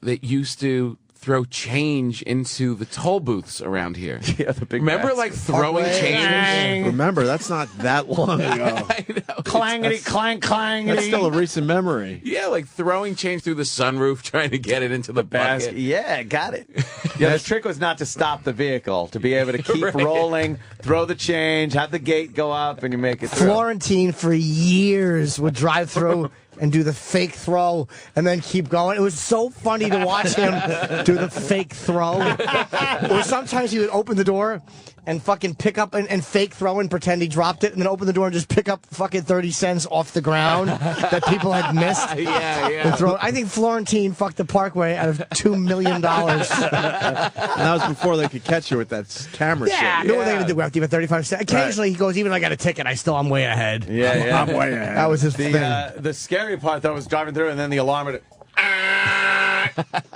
that used to throw change into the toll booths around here. Yeah, the big Remember, basket. like, throwing change? Remember, that's not that long ago. I know. Clangity, clang, clangity. That's still a recent memory. Yeah, like throwing change through the sunroof, trying to get it into the bucket. Yeah, got it. Yeah, the trick was not to stop the vehicle, to be able to keep rolling, throw the change, have the gate go up, and you make it through. Florentine for years would drive through and do the fake throw and then keep going. It was so funny to watch him do the fake throw. Or sometimes he would open the door and fucking pick up and fake throw and pretend he dropped it, and then open the door and just pick up fucking 30 cents off the ground that people had missed. Yeah. I think Florentine fucked the Parkway out of $2 million. And that was before they could catch you with that camera shit. Yeah, what are they going to do after you have 35 cents? Occasionally he goes, even if I got a ticket, I'm way ahead. Yeah. I'm way ahead. That was his thing. The scary part, though, was driving through, and then the alarm would...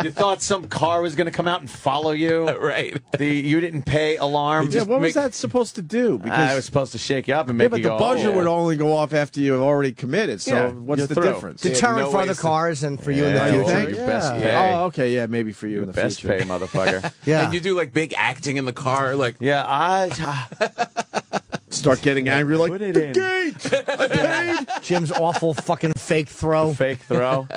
You thought some car was going to come out and follow you. Right. You didn't pay alarm. Yeah, what was that supposed to do? I was supposed to shake you up and make but you the go, buzzer would only go off after you have already committed. So Yeah, what's you're the through. difference? Deterrent no for ways other to- cars and for you in the Yeah, you future. think? Your best Yeah. pay. Oh, okay, yeah, maybe for you in the Best future. pay, motherfucker. Yeah. And you do, like, big acting in the car, like... Yeah, Start getting angry like, Put it the in." gate! I paid! Jim's awful fucking fake throw. fake throw.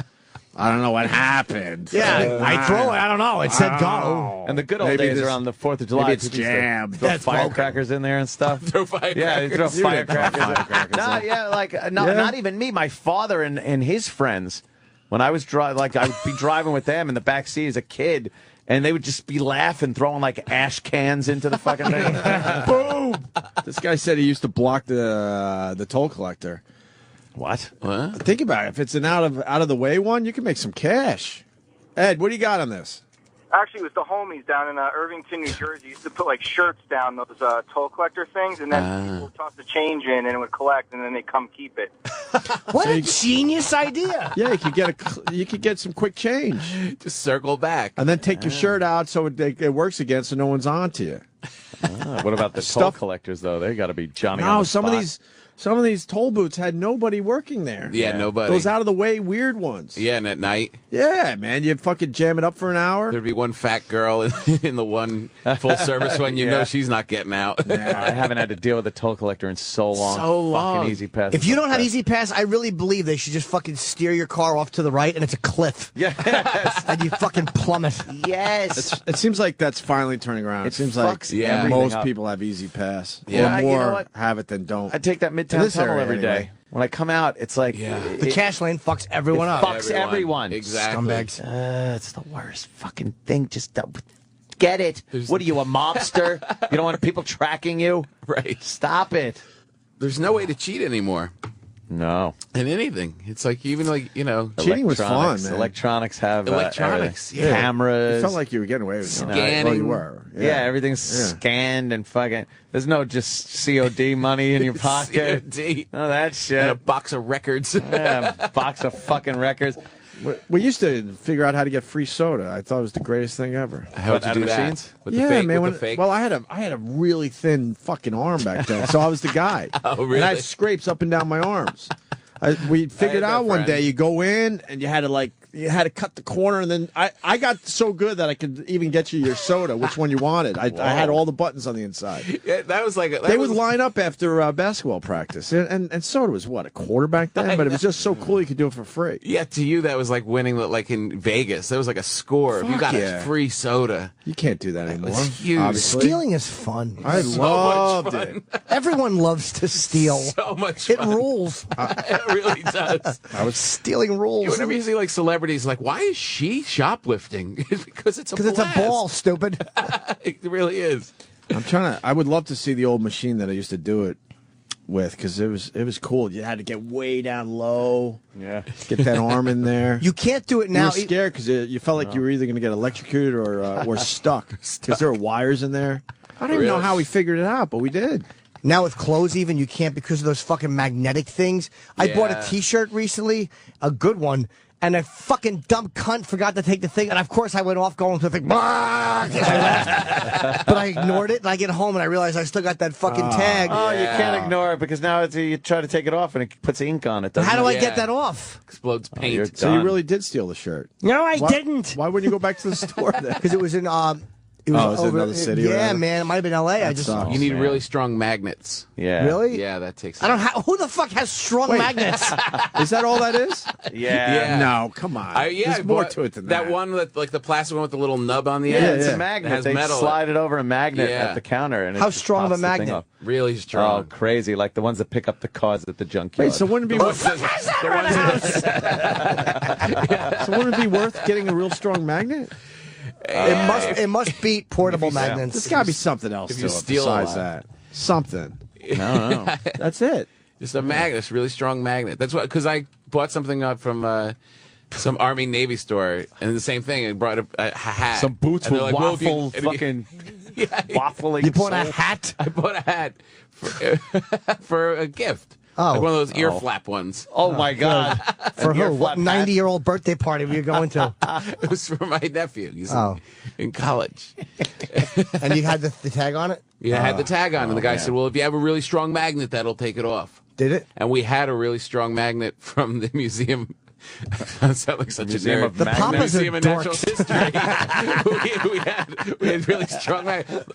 I don't know what happened. Yeah, I throw it. I don't know. It said go. And the good old Maybe days this- are on the 4th of July. maybe it's People used to jammed. Throw That's firecrackers in there and stuff. Throw firecrackers. Yeah, they throw You didn't firecrackers. throw firecrackers No, in. yeah, like Yeah? not even me. My father and his friends. When I was driving, like I would be driving with them in the back seat as a kid, and they would just be laughing, throwing like ash cans into the fucking thing. Boom! This guy said he used to block the toll collector. What? What? Think about it. If it's an out of the way one, you can make some cash. Ed, what do you got on this? Actually, it was the homies down in Irvington, New Jersey. Used to put like shirts down those toll collector things, and then people would toss the change in, and it would collect, and then they come keep it. What a genius idea. Yeah, you could get some quick change, Just circle back. and then take your shirt out so it works again, so no one's on to you. What about the toll collectors though? They got to be Johnny. on No, the some spot. of these toll booths had nobody working there. Yeah, nobody. Those out of the way weird ones. Yeah, and at night, Yeah, man, you fucking jam it up for an hour. there'd be one fat girl in the one full-service one. You know she's not getting out. I haven't had to deal with a toll collector in so long. So long. Fucking Easy Pass. If you don't have Easy Pass, I really believe they should just fucking steer your car off to the right, and it's a cliff. Yes. And you fucking plummet. Yes. It seems like that's finally turning around. It seems like fucks everything most up. people have Easy Pass. Yeah. Or You know more what? have it than don't. I take that In Midtown this Tunnel area, every day. anyway. When I come out, it's like Yeah. The cash lane fucks everyone up. fucks everyone. Exactly. Scumbags. It's the worst fucking thing. Just get it. What are you, a mobster? You don't want people tracking you? Right. Stop it. There's no way to cheat anymore No. in anything. It's like even like Cheating was fun, Electronics. man. Electronics have Electronics, everything. yeah. Cameras. It felt like you were getting away with it. Scanning. Well, you were. yeah, everything's scanned and fucking. There's no just COD money in your pocket. COD. No, that and a shit. box of records. Yeah, a box of fucking records. We used to figure out how to get free soda. I thought it was the greatest thing ever. How'd you out do of that? machines? With Yeah, the fake, man. with the fake? Well, I had a really thin fucking arm back then, so I was the guy. Oh, And I had really? scrapes up and down my arms. We figured that out one friend. day you go in and you had to cut the corner, and then I got so good that I could even get you your soda, which one you wanted. I had all the buttons on the inside. Yeah, that was like They would line up after basketball practice, and soda was what, a quarter back then, but it was just so cool you could do it for free. Yeah, to you that was like winning, like in Vegas. That was like a score. If you Fuck got yeah. a free soda. You can't do that anymore. was huge. Obviously. Stealing is fun. I So loved much it. Everyone loves to steal. So much It fun. rules. It really does. Stealing rules. Whenever you see like celebrities, like, why is she shoplifting? Because it's a Because it's a blast. ball, stupid. It really is. I would love to see the old machine that I used to do it with, because it was cool. You had to get way down low. Yeah. Get that arm in there. You can't do it You now. were scared because you felt like you were either going to get electrocuted or stuck, because there were wires in there. I don't even know Really? how we figured it out, but we did. Now with clothes even, you can't because of those fucking magnetic things. I bought a Yeah. T-shirt recently, a good one, and a fucking dumb cunt forgot to take the thing, and of course I went off going to the thing, but I ignored it, and I get home and I realize I still got that fucking tag. Oh, you can't ignore it because now you try to take it off and it puts ink on it. How do I Yeah. get that off? Explodes paint. So you really did steal the shirt? No, I didn't. Why wouldn't you go back to the store then? Because it was in it was in another city or Yeah, whatever? man, it might have been L.A. I That just sucks. You need really strong magnets. Yeah. really. Yeah, that takes. I don't have. Who the fuck has strong magnets? Is that all that is? Yeah. No, come on. Yeah, There's more but to it than that. That one, like the plastic one with the little nub on the Yeah, end. it's Yeah. a magnet. It has They metal. slide it over a magnet Yeah. at the counter. And it How just strong of pops a the thing magnet? up. Really Oh, strong. crazy. Like the ones that pick up the cars at the junkyard. Wait, so wouldn't it be worth? So wouldn't it be worth getting a real strong magnet? It must beat portable magnets. There's got to be something else If to you it steal a besides lot. that. Something. No. That's it. Just a magnet, a really strong magnet. That's what, because I bought something up from some Army Navy store, and the same thing. I brought a hat. Some boots And with they're like, well, if you- waffle, and you- fucking Yeah, waffling. You bought a soul. hat? I bought a hat for a gift. Oh. Like one of those ear flap ones. Oh, my God. For An who? ear What flap hat? 90-year-old birthday party were you going to? It was for my nephew. He's Oh. in college. And you had the tag on it? Yeah, I had the tag on, and the guy said, well, if you have a really strong magnet, that'll take it off. Did it? And we had a really strong magnet from the museum. I sound like such Museum a of nerd. The Magnets? Papas are Museum of Natural dorks. History. we had really strong magnets.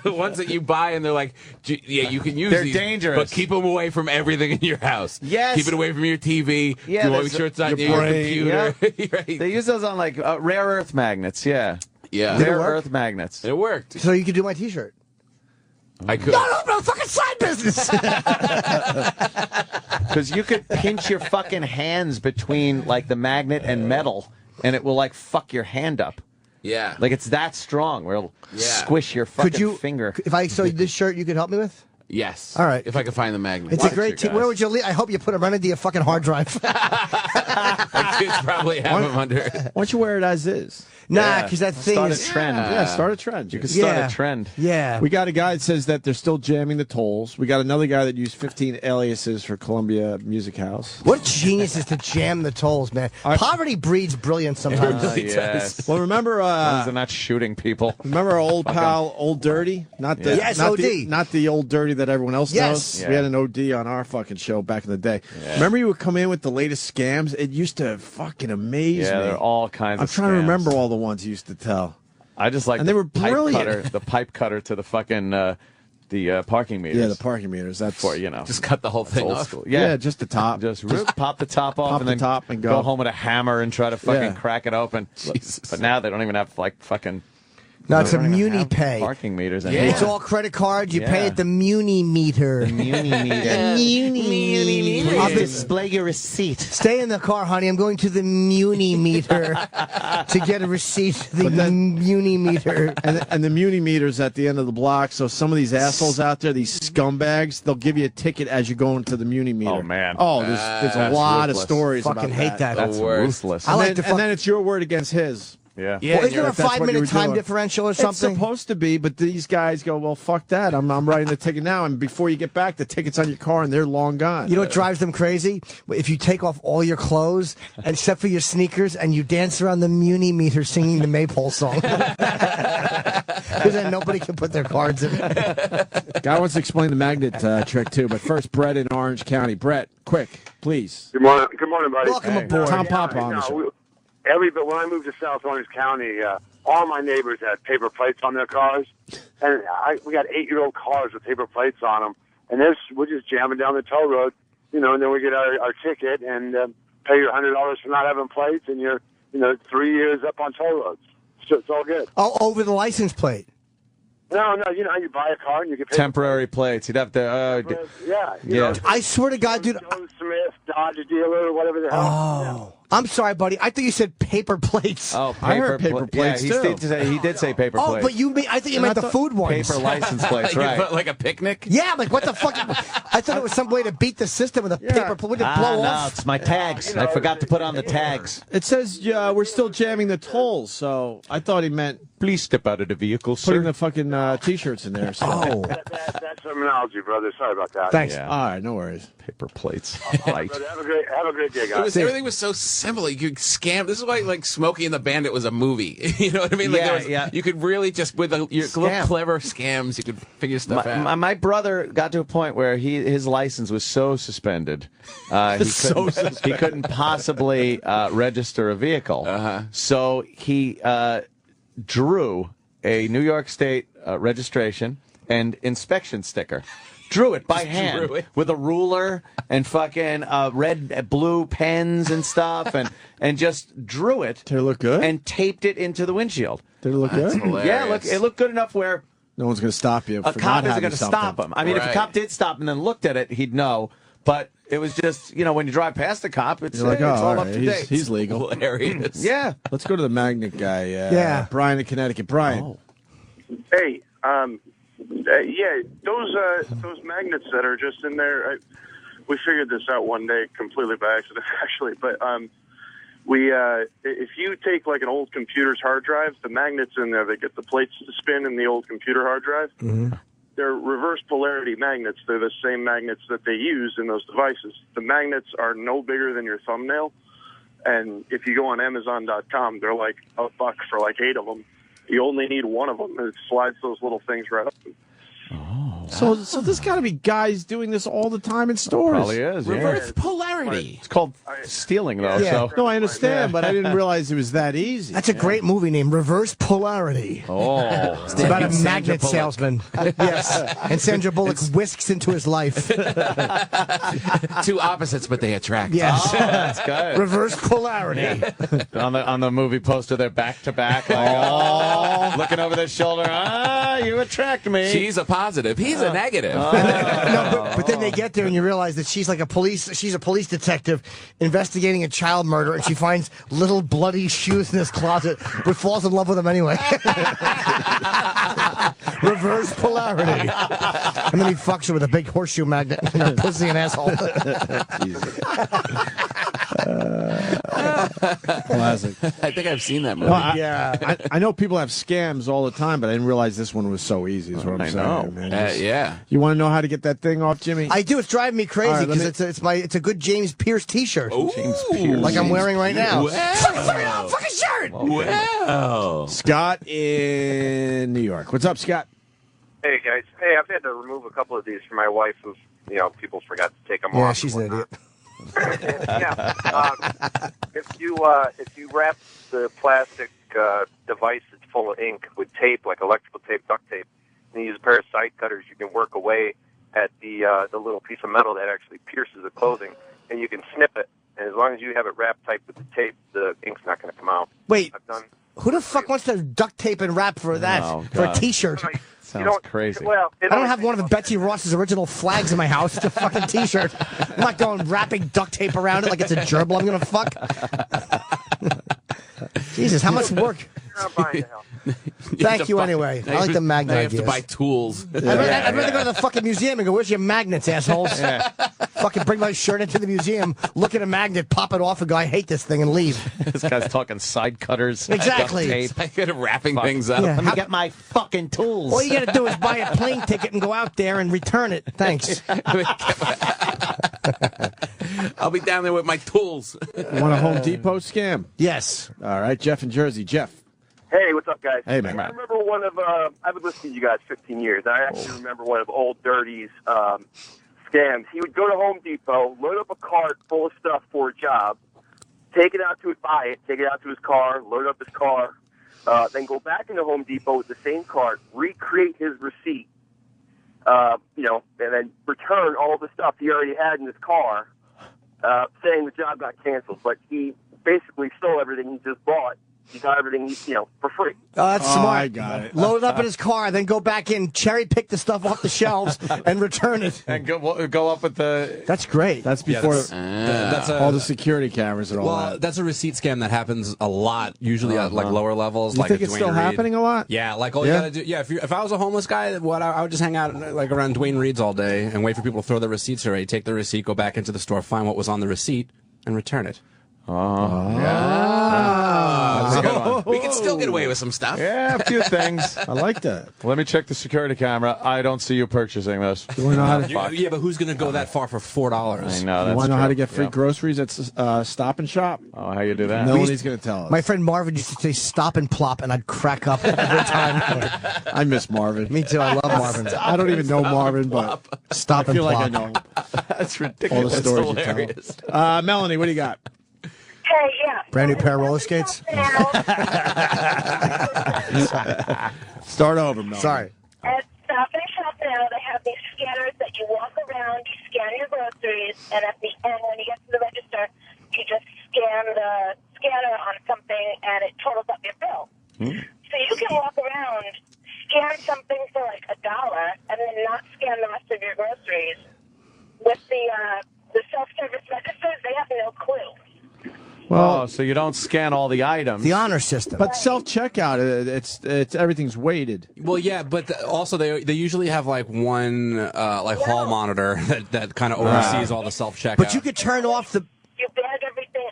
The ones that you buy, and they're like, yeah, you can use They're these, dangerous. but keep them away from everything in your house. Yes. Keep it away from your TV. Yeah, you want to make there's sure it's not your near your brain. computer. Right. They use those on, like, rare earth magnets, yeah. Yeah. Rare work? earth magnets. It worked. So you could do my T-shirt. I could. No, fucking side business. Because you could pinch your fucking hands between, like, the magnet and metal, and it will, like, fuck your hand up. Yeah. Like, it's that strong where it'll Yeah. squish your fucking Could you, finger. if I sewed this shirt, you could help me with? Yes. All right. If I could find the magnet. It's a great team. guys. Where would you leave? I hope you put it right into your fucking hard drive. It's probably have them under. Why don't you wear it as is? Nah, because that thing Start is... a trend. Yeah, start a trend. You could start Yeah. a trend. Yeah. We got a guy that says that they're still jamming the tolls. We got another guy that used 15 aliases for Columbia Music House. What geniuses to jam the tolls, man. Poverty breeds brilliance sometimes. Yes. Well, remember, As long as they're not shooting people. remember our old pal, Old Dirty? Not the Yes, not OD. not the Old Dirty that everyone else Yes. knows. We had an OD on our fucking show back in the day. Remember, you would come in with the latest scams. It used to fucking amaze Yeah, me. they're all kinds I'm of trying to scams. remember all the ones you used to tell. I just like And they were pipe brilliant. cutter, the pipe cutter to the fucking the parking meters. Yeah, the parking meters. That's for you know, Just cut the whole thing old off. school. yeah, just the top. Just pop the top off Pop and the then top and go. home with a hammer and try to fucking Yeah. crack it open. But now they don't even have like fucking. No, it's they a don't even muni have pay. parking meters Yeah. anymore. It's all credit cards. You pay Yeah. at the muni meter. Muni meter. Muni meter. Please display your receipt. Stay in the car, honey. I'm going to the muni meter to get a receipt. The muni meter. And the muni meters at the end of the block. So some of these assholes out there, these scumbags, they'll give you a ticket as you go into the muni meter. Oh, man. Oh, there's a That's lot ruthless. of stories Fucking about hate that. That's worst. ruthless. I like And to then, fuck- and then it's your word against his. Yeah. Yeah, Well, isn't there a if that's what you 5-minute were time doing. differential or It's something? supposed to be, but these guys go, well, fuck that. I'm writing the ticket now, and before you get back, the ticket's on your car, and they're long gone. You know what drives them crazy? If you take off all your clothes, except for your sneakers, and you dance around the muni meter singing the Maypole song. Because then nobody can put their cards in. Guy wants to explain the magnet trick, too. But first, Brett in Orange County. Brett, quick, please. Good morning, buddy. Welcome aboard. Tom Papa on the show. But when I moved to South Orange County, all my neighbors had paper plates on their cars, and we got 8-year-old cars with paper plates on them, and we're just jamming down the toll road, and then we get our ticket and pay your $100 for not having plates, and you're 3 years up on toll roads. So it's all good. Oh, over the license plate. No, you know how you buy a car and you get paid Temporary plates. You'd have to. Yeah. Yeah. I swear to God, dude. Joe Smith, Dodge dealer, whatever the hell. Oh. I'm sorry, buddy. I thought you said paper plates. Oh, I heard paper plates, yeah, too. he did say paper Oh, plates. but I think you meant the food ones. Paper license plates, You right. put like a picnic? Yeah, like what the fuck? I thought it was some way to beat the system with a paper plate. Would it blow no, off? it's my tags. I forgot to put on the tags. It says we're still jamming the tolls, so I thought he meant Please step out of the vehicle, sir. Putting the fucking T-shirts in there. So. Oh, That's terminology, brother. Sorry about that. thanks. Yeah. All right, no worries. Paper plates. Right. Brother, have a great day, guys. Everything was so simple. You could scam. This is why, like, Smokey and the Bandit was a movie. You know what I mean? Like, you could really just, with your little clever scams, you could figure stuff out. My brother got to a point where his license was so suspended, he couldn't possibly register a vehicle. So he drew a New York State registration and inspection sticker. Drew it by hand with a ruler and fucking red, blue pens and stuff, and just drew it. Did it look good? And taped it into the windshield. Did it look good? Yeah, it looked good enough where no one's going to stop you. a cop isn't going to stop him. I mean, if a cop did stop and then looked at it, he'd know. But it was just, when you drive past the cop, it's like, it's all up right. to date. He's legal. Hilarious. Yeah. Let's go to the magnet guy. Yeah. Brian in Connecticut. Brian. Hey, yeah, those magnets that are just in there. We figured this out one day completely by accident, actually. But if you take like an old computer's hard drive, the magnets in there that get the plates to spin in the old computer hard drive, they're reverse polarity magnets. They're the same magnets that they use in those devices. The magnets are no bigger than your thumbnail, and if you go on Amazon.com, they're like $1 for like 8 of them. You only need one of them, and it slides those little things right up. So there's got to be guys doing this all the time in stores. Probably is. Reverse polarity. It's called stealing, though. Yeah. So. No, I understand, but I didn't realize it was that easy. That's a great movie name, Reverse Polarity. Oh. It's about a magnet salesman. Yes. And Sandra Bullock whisks into his life. Two opposites, but they attract. Yes. Oh, that's good. Reverse Polarity. On the movie poster, they're back to back, like, looking over their shoulder. You attract me. She's a positive. He's a negative. No, but then they get there and you realize that she's a police detective investigating a child murder, and she finds little bloody shoes in his closet, but falls in love with him anyway. Reverse polarity. And then he fucks her with a big horseshoe magnet and a pussy and asshole. Classic. I think I've seen that movie. Well, I know people have scams all the time, but I didn't realize this one was so easy. Is what I'm I saying, know. man. Yeah. You want to know how to get that thing off, Jimmy? I do. It's driving me crazy All right, because it's a good James Pierce T-shirt, James Pierce. like I'm wearing right now. Wow. Fucking shirt. Wow. Scott in New York. What's up, Scott? Hey guys, I've had to remove a couple of these for my wife who, people forgot to take them off. Yeah, she's an idiot. If you wrap the plastic device that's full of ink with tape, like electrical tape, duct tape, and you use a pair of side cutters, you can work away at the little piece of metal that actually pierces the clothing, and you can snip it. And as long as you have it wrapped tight with the tape, the ink's not going to come out. Wait, I've done. who the fuck wants to duct tape and wrap for that? Oh, for a God. T-shirt? Sounds crazy. Well, I don't have one of Betsy Ross's original flags in my house. It's a fucking T-shirt. I'm not going wrapping duct tape around it like it's a gerbil I'm going to fuck. Jesus, how much work? Thank you anyway. I like the magnet Now you have to ideas. buy tools. I'd rather go to the fucking museum and go, where's your magnets, assholes? Fucking bring my shirt into the museum, look at a magnet, pop it off, and go, I hate this thing, and leave. This guy's talking side cutters. Exactly. Duct tape. I could have wrapping things up. Yeah. Let me get my fucking tools. All you got to do is buy a plane ticket and go out there and return it. Thanks. I'll be down there with my tools. Want a Home Depot scam? Yes. All right, Jeff in Jersey. Jeff. Hey, what's up, guys? Hey, man. I remember one of, I've been listening to you guys 15 years, and I actually remember one of Old Dirty's scams. He would go to Home Depot, load up a cart full of stuff for a job, take it out to his car, load up his car, then go back into Home Depot with the same cart, recreate his receipt, and then return all the stuff he already had in his car, saying the job got canceled. But he basically stole everything he just bought. He got everything, for free. Oh, that's smart. I got it. Load it up in his car, then go back in, cherry pick the stuff off the shelves, and return it. And go up with the... That's great. That's before That's all the security cameras and all well, that. that's a receipt scam that happens a lot, usually at like lower levels. You like think a it's Dwayne still Reed. happening a lot? Yeah, like all you gotta do. Yeah, if I was a homeless guy, I would just hang out like around Dwayne Reed's all day and wait for people to throw their receipts away. Take the receipt, go back into the store, find what was on the receipt, and return it. That's a good one. We can could still get away with some stuff. Yeah, a few things. I like that. Let me check the security camera. I don't see you purchasing this. Do we know how to, Yeah, but who's going to go that far for $4? I know. you want to know how to get free groceries at Stop and Shop? Oh, how you do that? Nobody's going to tell us. My friend Marvin used to say "stop and plop," and I'd crack up every time. I miss Marvin. Me too. I love Marvin. I don't even know Marvin, but Stop I and feel plop. like I know That's all ridiculous. the stories you tell. Melanie, what do you got? Hey, yeah. Brand new pair of roller skates. Start over, Melanie. Sorry. At Stop and Shop now, they have these scanners that you walk around, you scan your groceries, and at the end, when you get to the register, you just scan the scanner on something, and it totals up your bill. So you can walk around, scan something for like $1, and then not scan the rest of your groceries. With the self-service registers, they have no clue. Well, so you don't scan all the items. The honor system. But self-checkout, it's everything's weighted. Well, yeah, but also they usually have like one hall monitor that kind of oversees all the self-checkout. But you could turn off the. You bag everything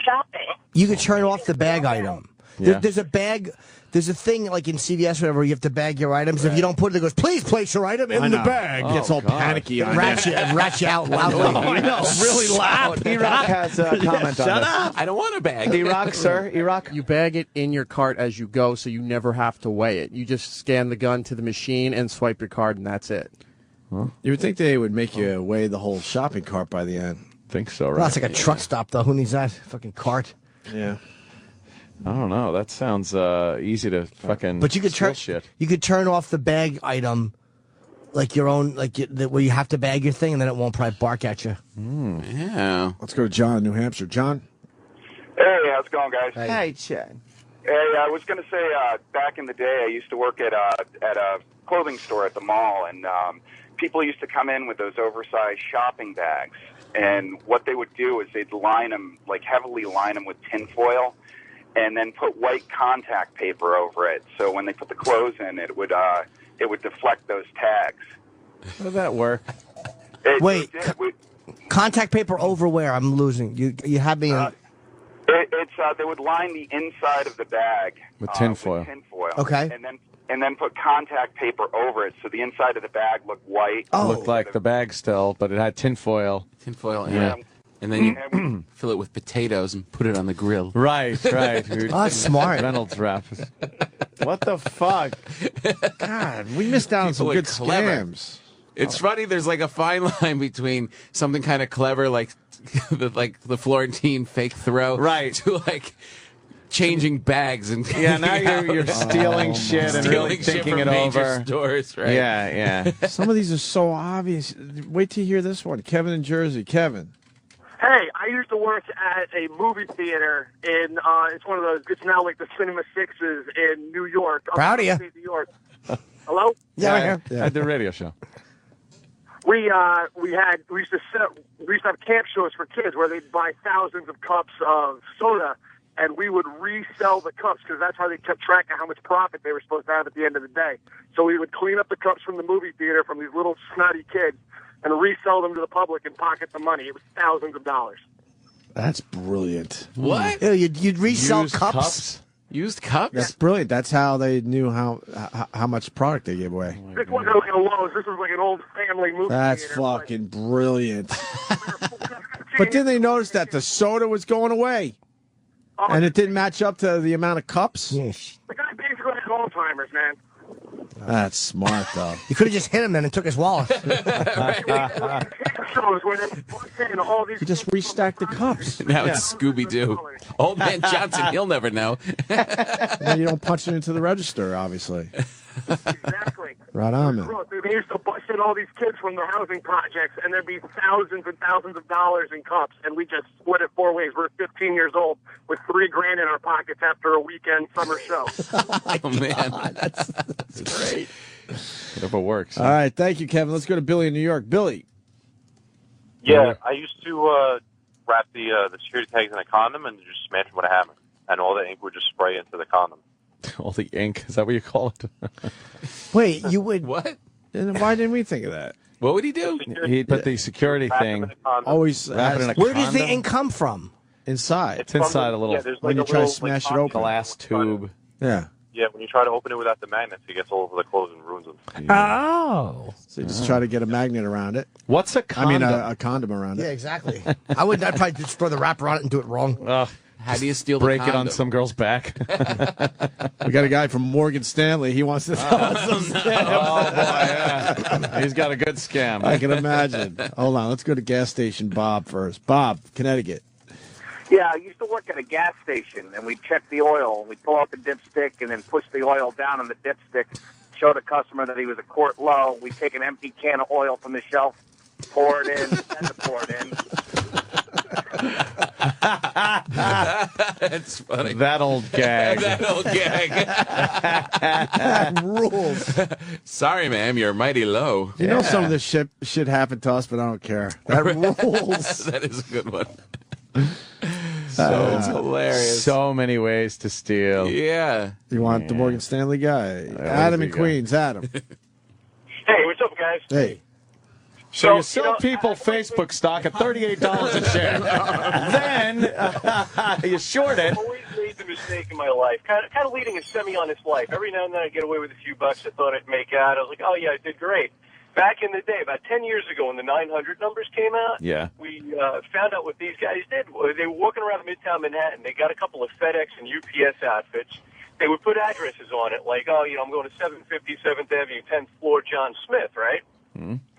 shopping. You could turn off the bag item. Yeah. There's a bag. There's a thing like in CVS or whatever. You have to bag your items. If you don't put it, it goes, "Please place your item in the bag." It gets all panicky on Rats you out loudly. I know, really loud. E-Rock has a comment on Shut this. up. I don't want a bag. E-Rock, sir. E-Rock. You bag it in your cart as you go, so you never have to weigh it. You just scan the gun to the machine and swipe your card, and that's it. You would think they would make you weigh the whole shopping cart by the end. Think so, Well, right? that's like a truck stop, though. Who needs that fucking cart? Yeah. I don't know. That sounds easy to fucking. But you could turn. shit. You could turn off the bag item, like your own, where you have to bag your thing, and then it won't probably bark at you. Yeah. Let's go to John, New Hampshire. John? Hey, how's it going, guys? Hey, Chad. Hey, I was going to say, back in the day, I used to work at a clothing store at the mall, and people used to come in with those oversized shopping bags. And what they would do is they'd line them, like heavily line them with tinfoil, and then put white contact paper over it. So when they put the clothes in, it would deflect those tags. How did that work? Wait, contact paper over where? I'm losing. You have me. They would line the inside of the bag With tinfoil. Okay. And then put contact paper over it, so the inside of the bag looked white. It looked like the bag still, but it had tinfoil. Tinfoil, yeah. And then you fill it with potatoes and put it on the grill. Right. That's smart. Reynolds wrap. What the fuck? God, we missed out on some People are good clever. scams. It's funny. There's like a fine line between something kind of clever, like the Florentine fake throw, Right, to like changing bags and now you're stealing shit and really thinking it over. Stores, right? Yeah. Some of these are so obvious. Wait till you hear this one. Kevin in Jersey. Kevin. Hey, I used to work at a movie theater in, it's one of those, it's now like the Cinema Sixes in New York. Proud of you. New York. Hello? Yeah. I did a radio show. We used to have camp shows for kids where they'd buy thousands of cups of soda, and we would resell the cups because that's how they kept track of how much profit they were supposed to have at the end of the day. So we would clean up the cups from the movie theater from these little snotty kids and resell them to the public and pocket the money. It was thousands of dollars. That's brilliant. What? Ew, you'd resell Used cups? Used cups? That's brilliant. That's how they knew how much product they gave away. This wasn't like a Lowe's. This was like an old family movie That's theater. fucking brilliant. But then they noticed that the soda was going away. And it didn't match up to the amount of cups? Yes. The guy basically had Alzheimer's, man. That's smart, though. You could have just hit him then and took his wallet. Shows where they put in all these. You just restacked the cups. Now it's Scooby-Doo. Old Man Johnson, he'll never know. And you don't punch it into the register, obviously. Exactly. Right on, man. They used to bust in all these kids from their housing projects, and there'd be thousands and thousands of dollars in cups, and we just split it 4 ways. We're 15 years old with $3,000 in our pockets after a weekend summer show. Oh, man. That's great. Whatever works. All right, thank you, Kevin. Let's go to Billy in New York. Billy. Yeah, I used to wrap the security tags in a condom and just smash them with a hammer, and all the ink would just spray into the condom. All the ink. Is that what you call it? Wait, you would... What? Why didn't we think of that? What would he do? He'd put the security thing. Always. Wrap it in a Where does the condom? ink come from? Inside. It's inside a little. Yeah, there's when like you a try little, to smash like, it open. glass tube. Yeah. Yeah, when you try to open it without the magnets, it gets all over the clothes and ruins them. Oh. So you just try to get a magnet around it. What's a condom? I mean, a condom around it. Yeah, exactly. I'd probably just throw the wrapper on it and do it wrong. How do you steal the Break it condom? on some girl's back. We got a guy from Morgan Stanley. He wants to tell us some scams. Oh, boy, yeah. He's got a good scam. I can imagine. Hold on. Let's go to gas station Bob first. Bob, Connecticut. Yeah, I used to work at a gas station, and we'd check the oil. We'd pull out the dipstick and then push the oil down on the dipstick, show the customer that he was a quart low. We'd take an empty can of oil from the shelf, pour it in, and pour it in. That's funny. That old gag. That old gag. That rules. Sorry, ma'am, you're mighty low. You know some of this shit happened to us, but I don't care. That rules. That is a good one. It's hilarious. So many ways to steal. Yeah. You want the Morgan Stanley guy? Adam in Queens. Adam. Hey, what's up, guys? Hey. So you sell people Facebook stock at $38 a share. Then you short it. I've always made the mistake in my life, kind of leading a semi-honest life. Every now and then I get away with a few bucks I thought I'd make out. I was like, oh, yeah, I did great. Back in the day, about 10 years ago when the 900 numbers came out, we found out what these guys did. They were walking around Midtown Manhattan. They got a couple of FedEx and UPS outfits. They would put addresses on it, like, oh, I'm going to 750 7th Avenue, 10th floor, John Smith, right?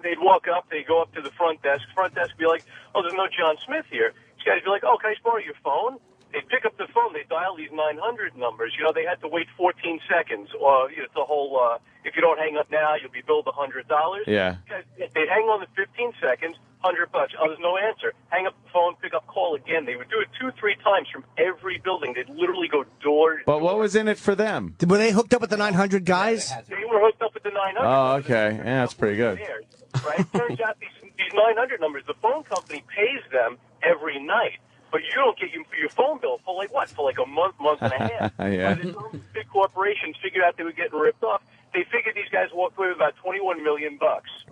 They'd walk up, they'd go up to the front desk would be like, oh, there's no John Smith here. These guys would be like, oh, can I borrow your phone? They'd pick up the phone, they'd dial these 900 numbers. They had to wait 14 seconds. Or it's the whole, if you don't hang up now, you'll be billed $100. Yeah. They'd hang on the 15 seconds, $100. Oh, there's no answer. Hang up the phone, pick up, call again. They would do it 2-3 times from every building. They'd literally go door to door. But what was in it for them? Were they hooked up with the 900 guys? They were hooked up with the 900. Oh, okay. Yeah, that's pretty good. Right? Turns out these 900 numbers, the phone company pays them every night. But you don't get your phone bill for like what? For like a month and a half. Yeah. By the time big corporations figured out they were getting ripped off, they figured these guys walked away with about $21 million.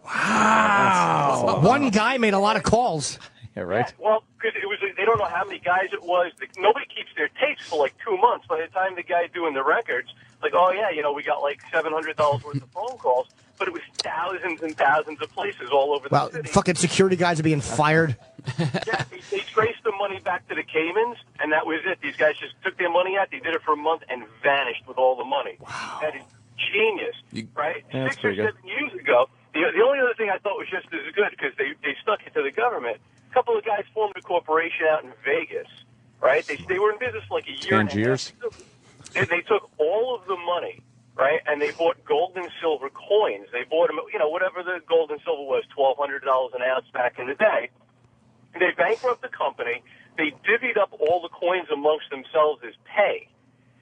Wow. One guy made a lot of calls. Yeah, right. Yeah, well, because they don't know how many guys it was. Nobody keeps their tapes for like 2 months. By the time the guy doing the records, like, oh yeah, we got like $700 worth of phone calls, but it was thousands and thousands of places all over the city. Fucking security guys are being fired. Yeah, they traced the money back to the Caymans, and that was it. These guys just took their money out, they did it for a month, and vanished with all the money. Wow. That is genius, right? Yeah, 6 or 7 years ago, the only other thing I thought was just as good, because they stuck it to the government, a couple of guys formed a corporation out in Vegas, right? They were in business for like a year and a half. They took all of the money, right, and they bought gold and silver coins. They bought them, whatever the gold and silver was, $1,200 an ounce back in the day. They bankrupt the company. They divvied up all the coins amongst themselves as pay.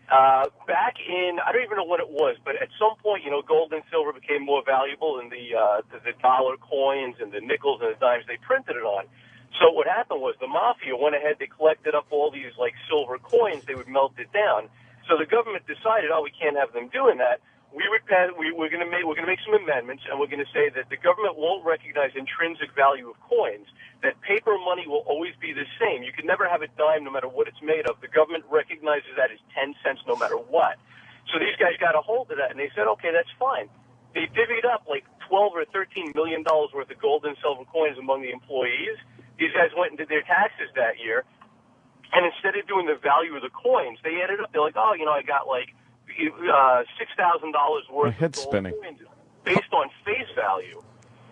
Back in, I don't even know what it was, but at some point, gold and silver became more valuable than the dollar coins and the nickels and the dimes they printed it on. So what happened was the mafia went ahead, they collected up all these like silver coins, they would melt it down. So the government decided, we can't have them doing that. We're going to make some amendments, and we're going to say that the government won't recognize intrinsic value of coins, that paper money will always be the same. You can never have a dime no matter what it's made of. The government recognizes that as 10 cents no matter what. So these guys got a hold of that, and they said, okay, that's fine. They divvied up like $12 or $13 million worth of gold and silver coins among the employees. These guys went and did their taxes that year, and instead of doing the value of the coins, they added up. They're like, I got like $6,000 worth of gold coins based on face value.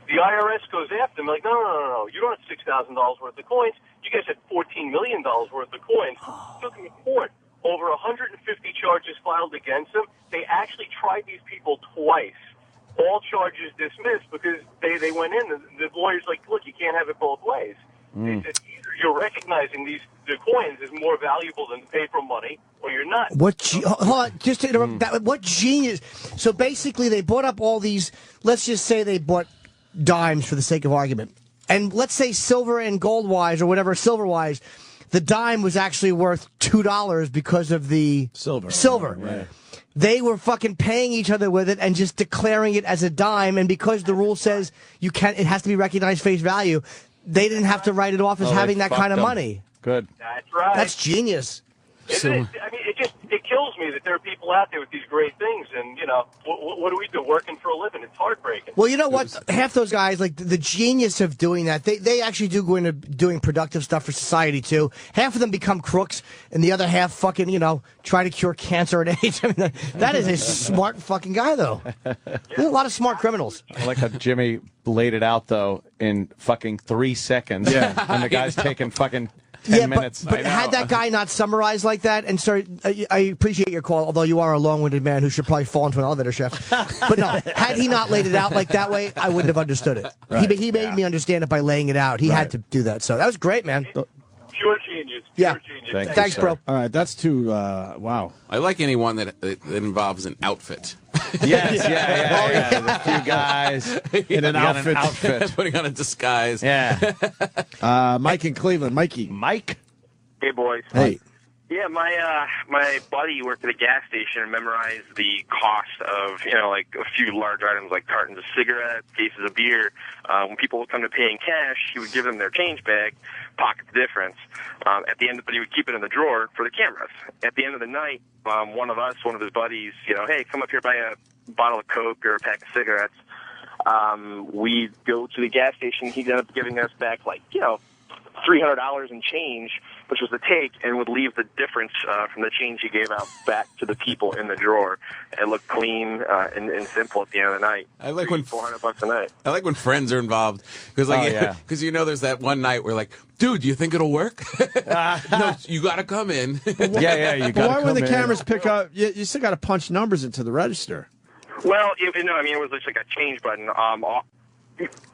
The IRS goes after them, like, no, you don't have $6,000 worth of coins. You guys had $14 million worth of coins. Took them to court. Over 150 charges filed against them. They actually tried these people twice. All charges dismissed because they went in. The lawyer's like, look, you can't have it both ways. They said, either you're recognizing the coins as more valuable than paper money, or you're not. Hold on, just to interrupt. What genius? So basically, they bought up all these. Let's just say they bought dimes for the sake of argument, and let's say silver and gold wise, or whatever silver wise, the dime was actually worth $2 because of the silver. Right. They were fucking paying each other with it and just declaring it as a dime, and because the rule says it has to be recognized face value. They didn't have to write it off as having that kind of money. Good. That's right. That's genius. It kills me that there are people out there with these great things, and what do we do? Working for a living, it's heartbreaking. Well, you know what? Half those guys, like the genius of doing that, they actually do go into doing productive stuff for society too. Half of them become crooks, and the other half fucking try to cure cancer and AIDS. I mean, that is a smart fucking guy, though. There's a lot of smart criminals. I like how Jimmy laid it out though in fucking 3 seconds. Yeah, and the guy's taking fucking 10 minutes. But had that guy not summarized like that, and sorry, I appreciate your call, although you are a long-winded man who should probably fall into an elevator shaft. But no, had he not laid it out like that way, I wouldn't have understood it. Right. He made me understand it by laying it out. He had to do that. So that was great, man. Pure genius. Yeah. Genius. Thanks, bro. All right, that's too, wow. I like anyone that involves an outfit. Yes, yeah. The few guys in an outfit. Putting on a disguise. Yeah. Mike in Cleveland. Mikey. Mike? Hey, boys. Hey. Yeah, my buddy worked at a gas station and memorized the cost of, like a few large items like cartons of cigarettes, cases of beer. When people would come to pay in cash, he would give them their change bag, pocket the difference. But he would keep it in the drawer for the cameras. At the end of the night, one of his buddies, hey, come up here, buy a bottle of Coke or a pack of cigarettes. We'd go to the gas station. He'd end up giving us back $300 in change, which was the take, and would leave the difference from the change he gave out back to the people in the drawer. It looked clean and simple at the end of the night. I like when $400 a night. I like when friends are involved because, there's that one night where, like, dude, do you think it'll work? No, you got to come in. You got to come in. Why when the cameras pick up? You still got to punch numbers into the register. Well, it was just like a change button.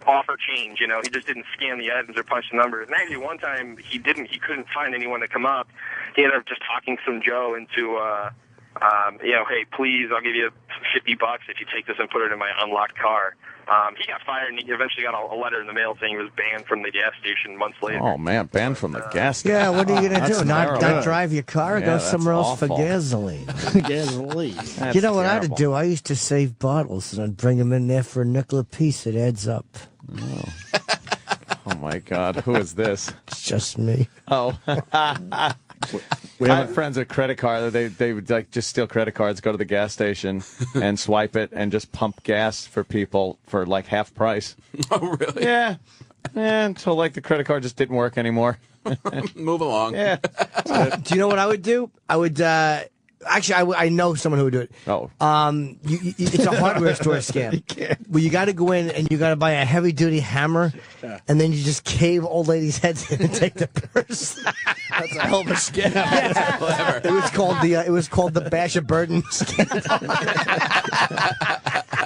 Offer change, he just didn't scan the items or punch the numbers. And actually, one time he couldn't find anyone to come up. He ended up just talking some Joe into, hey, please, I'll give you $50 if you take this and put it in my unlocked car. He got fired, and he eventually got a letter in the mail saying he was banned from the gas station months later. Oh, man, banned from the gas station. Yeah, what are you going to do? Not drive your car or go somewhere else awful. for gasoline? Gasoline. You know what I had to do? I used to save bottles, and I'd bring them in there for a nickel a piece. It adds up. Oh, my God. Who is this? It's just me. Oh. We have friends with credit card. They would just steal credit cards, go to the gas station, and swipe it, and just pump gas for people for like half price. Oh, really? Yeah. Until the credit card just didn't work anymore. Move along. Yeah. Do you know what I would do? I would. Actually, I know someone who would do it. Oh. It's a hardware store scam. Well, you got to go in and you got to buy a heavy-duty hammer, and then you just cave old ladies' heads in and take the purse. That's a hell of a scam. Yeah. Clever. It was called the Bash a Burden scam.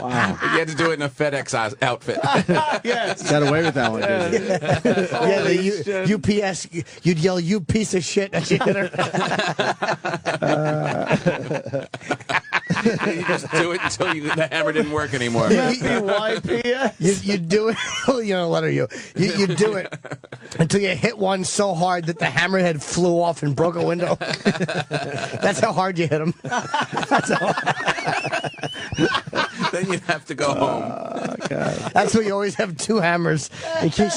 Wow. You had to do it in a FedEx outfit. Yes. Got away with that one, did you? Yeah, the UPS, you'd yell, "You piece of shit," as you hit her. You just do it until the hammer didn't work anymore. You do it. You know, let her you do it until you hit one so hard that the hammerhead flew off and broke a window. That's how hard you hit him. Then you'd have to go home. God. That's why you always have two hammers in case